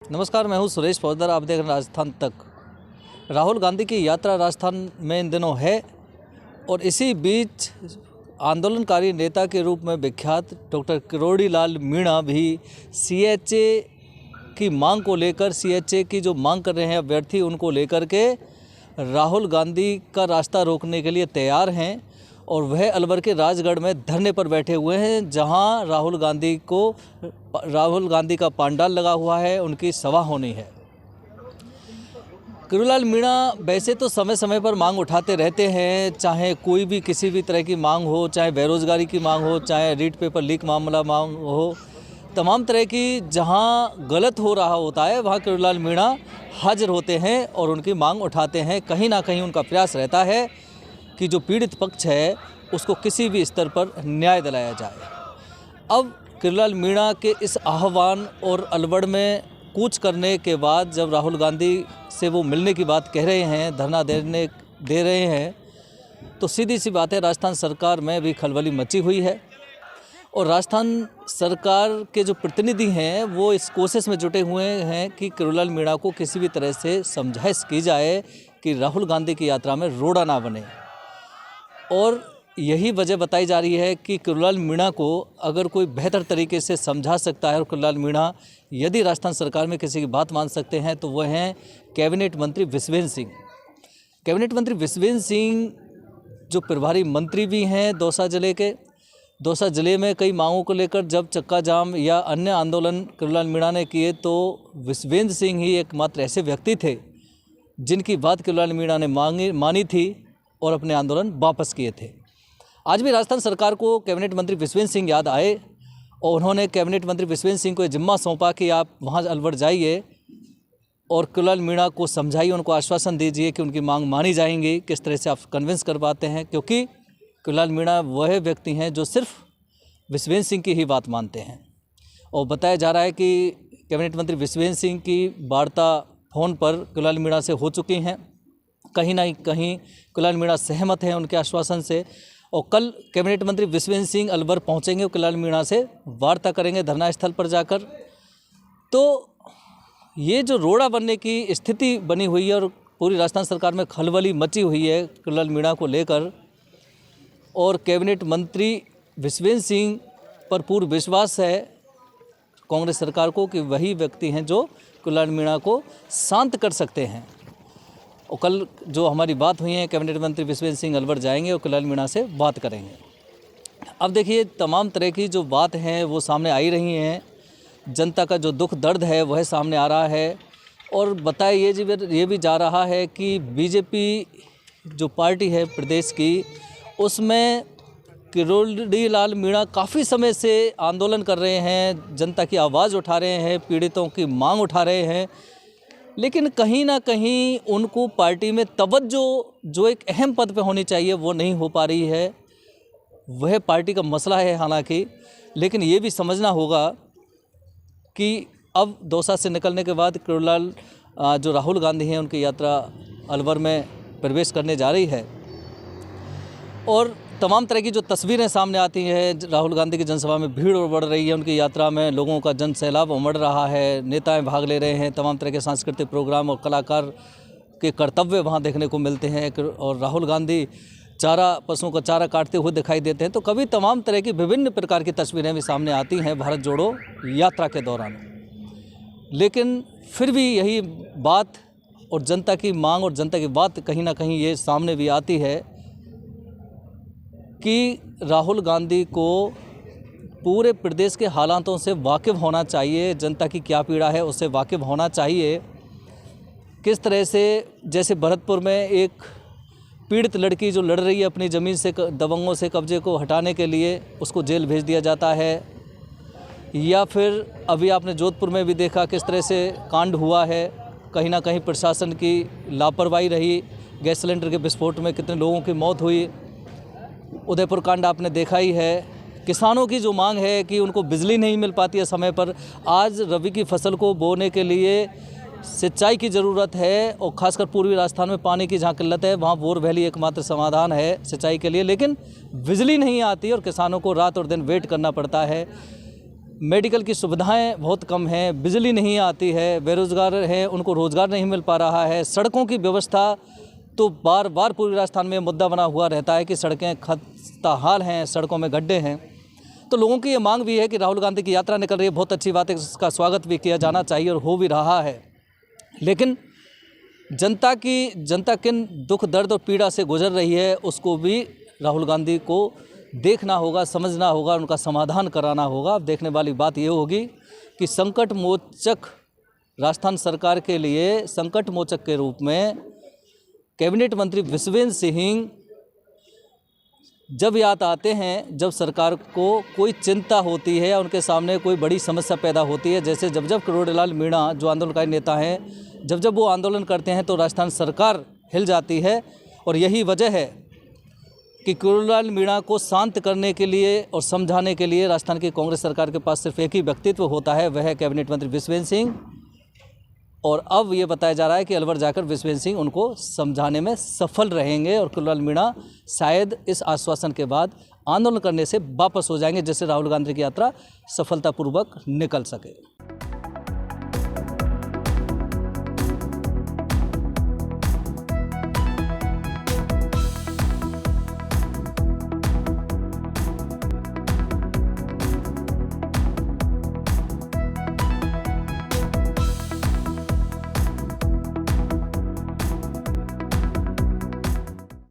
नमस्कार, मैं हूं सुरेश फौजदार। आप देख रहे हैं राजस्थान तक। राहुल गांधी की यात्रा राजस्थान में इन दिनों है और इसी बीच आंदोलनकारी नेता के रूप में विख्यात डॉक्टर किरोड़ी लाल मीणा भी सीएचए की मांग को लेकर, सीएचए की जो मांग कर रहे हैं अभ्यर्थी, उनको लेकर के राहुल गांधी का रास्ता रोकने के लिए तैयार हैं और वह अलवर के राजगढ़ में धरने पर बैठे हुए हैं, जहां राहुल गांधी का पंडाल लगा हुआ है, उनकी सभा होनी है। किरोड़ी लाल मीणा वैसे तो समय समय पर मांग उठाते रहते हैं, चाहे कोई भी किसी भी तरह की मांग हो, चाहे बेरोजगारी की मांग हो, चाहे रीट पेपर लीक मामला मांग हो, तमाम तरह की जहां गलत हो रहा होता है वहां किरोड़ी लाल मीणा हाजिर होते हैं और उनकी मांग उठाते हैं। कहीं ना कहीं उनका प्रयास रहता है कि जो पीड़ित पक्ष है उसको किसी भी स्तर पर न्याय दिलाया जाए। अब किरोड़ी लाल मीणा के इस आह्वान और अलवर में कूच करने के बाद जब राहुल गांधी से वो मिलने की बात कह रहे हैं, धरना दे रहे हैं, तो सीधी सी बात है, राजस्थान सरकार में भी खलबली मची हुई है और राजस्थान सरकार के जो प्रतिनिधि हैं वो इस कोशिश में जुटे हुए हैं कि किरोड़ी लाल मीणा को किसी भी तरह से समझाइश की जाए कि राहुल गांधी की यात्रा में रोड़ा ना बने। और यही वजह बताई जा रही है कि किरोड़ी लाल मीणा को अगर कोई बेहतर तरीके से समझा सकता है और किरोड़ी लाल मीणा यदि राजस्थान सरकार में किसी की बात मान सकते हैं तो वह हैं कैबिनेट मंत्री विश्वेंद्र सिंह। कैबिनेट मंत्री विश्वेंद्र सिंह जो प्रभारी मंत्री भी हैं दौसा जिले के। दौसा जिले में कई मांगों को लेकर जब चक्का जाम या अन्य आंदोलन किरोड़ी लाल मीणा ने किए तो विश्वेंद्र सिंह ही एकमात्र ऐसे व्यक्ति थे जिनकी बात किरोड़ी लाल मीणा ने मानी थी और अपने आंदोलन वापस किए थे। आज भी राजस्थान सरकार को कैबिनेट मंत्री विश्वेंद्र सिंह याद आए और उन्होंने कैबिनेट मंत्री विश्वेंद्र सिंह को जिम्मा सौंपा कि आप वहां अलवर जाइए और किरोड़ी लाल मीणा को समझाइए, उनको आश्वासन दीजिए कि उनकी मांग मानी जाएंगी। किस तरह से आप कन्विंस कर पाते हैं, क्योंकि किरोड़ी लाल मीणा वह व्यक्ति हैं जो सिर्फ विश्वेंद्र सिंह की ही बात मानते हैं। और बताया जा रहा है कि कैबिनेट मंत्री विश्वेंद्र सिंह की वार्ता फ़ोन पर किरोड़ी लाल मीणा से हो चुकी हैं। कहीं ना कहीं किरोड़ी लाल मीणा सहमत हैं उनके आश्वासन से और कल कैबिनेट मंत्री विश्वेंद्र सिंह अलवर पहुंचेंगे और किरोड़ी लाल मीणा से वार्ता करेंगे धरना स्थल पर जाकर। तो ये जो रोड़ा बनने की स्थिति बनी हुई है और पूरी राजस्थान सरकार में खलबली मची हुई है किरोड़ी लाल मीणा को लेकर, और कैबिनेट मंत्री विश्वेंद्र सिंह पर पूर्ण विश्वास है कांग्रेस सरकार को कि वही व्यक्ति हैं जो किरोड़ी लाल मीणा को शांत कर सकते हैं। और कल जो हमारी बात हुई है, कैबिनेट मंत्री विश्वेंद्र सिंह अलवर जाएंगे और किरोड़ी लाल मीणा से बात करेंगे। अब देखिए, तमाम तरह की जो बात हैं वो सामने आई रही हैं। जनता का जो दुख दर्द है वह सामने आ रहा है और बताया ये भी जा रहा है कि बीजेपी जो पार्टी है प्रदेश की, उसमें किरोड़ी लाल मीणा काफ़ी समय से आंदोलन कर रहे हैं, जनता की आवाज़ उठा रहे हैं, पीड़ितों की मांग उठा रहे हैं, लेकिन कहीं ना कहीं उनको पार्टी में तवज्जो जो एक अहम पद पे होनी चाहिए वो नहीं हो पा रही है। वह पार्टी का मसला है हालांकि, लेकिन ये भी समझना होगा कि अब दौसा से निकलने के बाद किरोड़ी लाल जो राहुल गांधी हैं उनकी यात्रा अलवर में प्रवेश करने जा रही है और तमाम तरह की जो तस्वीरें सामने आती हैं, राहुल गांधी की जनसभा में भीड़ बढ़ रही है, उनकी यात्रा में लोगों का जन सैलाब उमड़ रहा है, नेताएं भाग ले रहे हैं, तमाम तरह के सांस्कृतिक प्रोग्राम और कलाकार के कर्तव्य वहां देखने को मिलते हैं और राहुल गांधी पशुओं का चारा काटते हुए दिखाई देते हैं। तो कभी तमाम तरह की विभिन्न प्रकार की तस्वीरें भी सामने आती हैं भारत जोड़ो यात्रा के दौरान। लेकिन फिर भी यही बात और जनता की मांग और जनता की बात कहीं ना कहीं ये सामने भी आती है कि राहुल गांधी को पूरे प्रदेश के हालातों से वाकिफ़ होना चाहिए, जनता की क्या पीड़ा है उससे वाकिफ़ होना चाहिए। किस तरह से, जैसे भरतपुर में एक पीड़ित लड़की जो लड़ रही है अपनी ज़मीन से दबंगों से कब्जे को हटाने के लिए, उसको जेल भेज दिया जाता है, या फिर अभी आपने जोधपुर में भी देखा किस तरह से कांड हुआ है। कहीं ना कहीं प्रशासन की लापरवाही रही, गैस सिलेंडर के विस्फोट में कितने लोगों की मौत हुई। उदयपुर कांड आपने देखा ही है। किसानों की जो मांग है कि उनको बिजली नहीं मिल पाती है समय पर, आज रबी की फसल को बोने के लिए सिंचाई की ज़रूरत है और ख़ासकर पूर्वी राजस्थान में पानी की जहाँ किल्लत है वहाँ बोरवेली एकमात्र समाधान है सिंचाई के लिए, लेकिन बिजली नहीं आती और किसानों को रात और दिन वेट करना पड़ता है। मेडिकल की सुविधाएं बहुत कम हैं, बिजली नहीं आती है, बेरोज़गार हैं उनको रोज़गार नहीं मिल पा रहा है। सड़कों की व्यवस्था तो बार बार पूरे राजस्थान में मुद्दा बना हुआ रहता है कि सड़कें खस्ताहाल हैं, सड़कों में गड्ढे हैं। तो लोगों की ये मांग भी है कि राहुल गांधी की यात्रा निकल रही है, बहुत अच्छी बात है, इसका स्वागत भी किया जाना चाहिए और हो भी रहा है। लेकिन जनता किन दुख दर्द और पीड़ा से गुजर रही है उसको भी राहुल गांधी को देखना होगा, समझना होगा, उनका समाधान कराना होगा। अब देखने वाली बात ये होगी कि संकट मोचक राजस्थान सरकार के लिए संकट मोचक के रूप में कैबिनेट मंत्री विश्वेंद्र सिंह जब याद आते हैं, जब सरकार को कोई चिंता होती है या उनके सामने कोई बड़ी समस्या पैदा होती है, जैसे जब किरोड़ीलाल मीणा जो आंदोलनकारी नेता हैं, जब वो आंदोलन करते हैं तो राजस्थान सरकार हिल जाती है। और यही वजह है कि किरोड़ीलाल मीणा को शांत करने के लिए और समझाने के लिए राजस्थान की कांग्रेस सरकार के पास सिर्फ एक ही व्यक्तित्व होता है, वह है कैबिनेट मंत्री विश्वेंद्र सिंह। और अब ये बताया जा रहा है कि अलवर जाकर विश्वेंद्र सिंह उनको समझाने में सफल रहेंगे और किरोड़ीलाल मीणा शायद इस आश्वासन के बाद आंदोलन करने से वापस हो जाएंगे, जिससे राहुल गांधी की यात्रा सफलतापूर्वक निकल सके।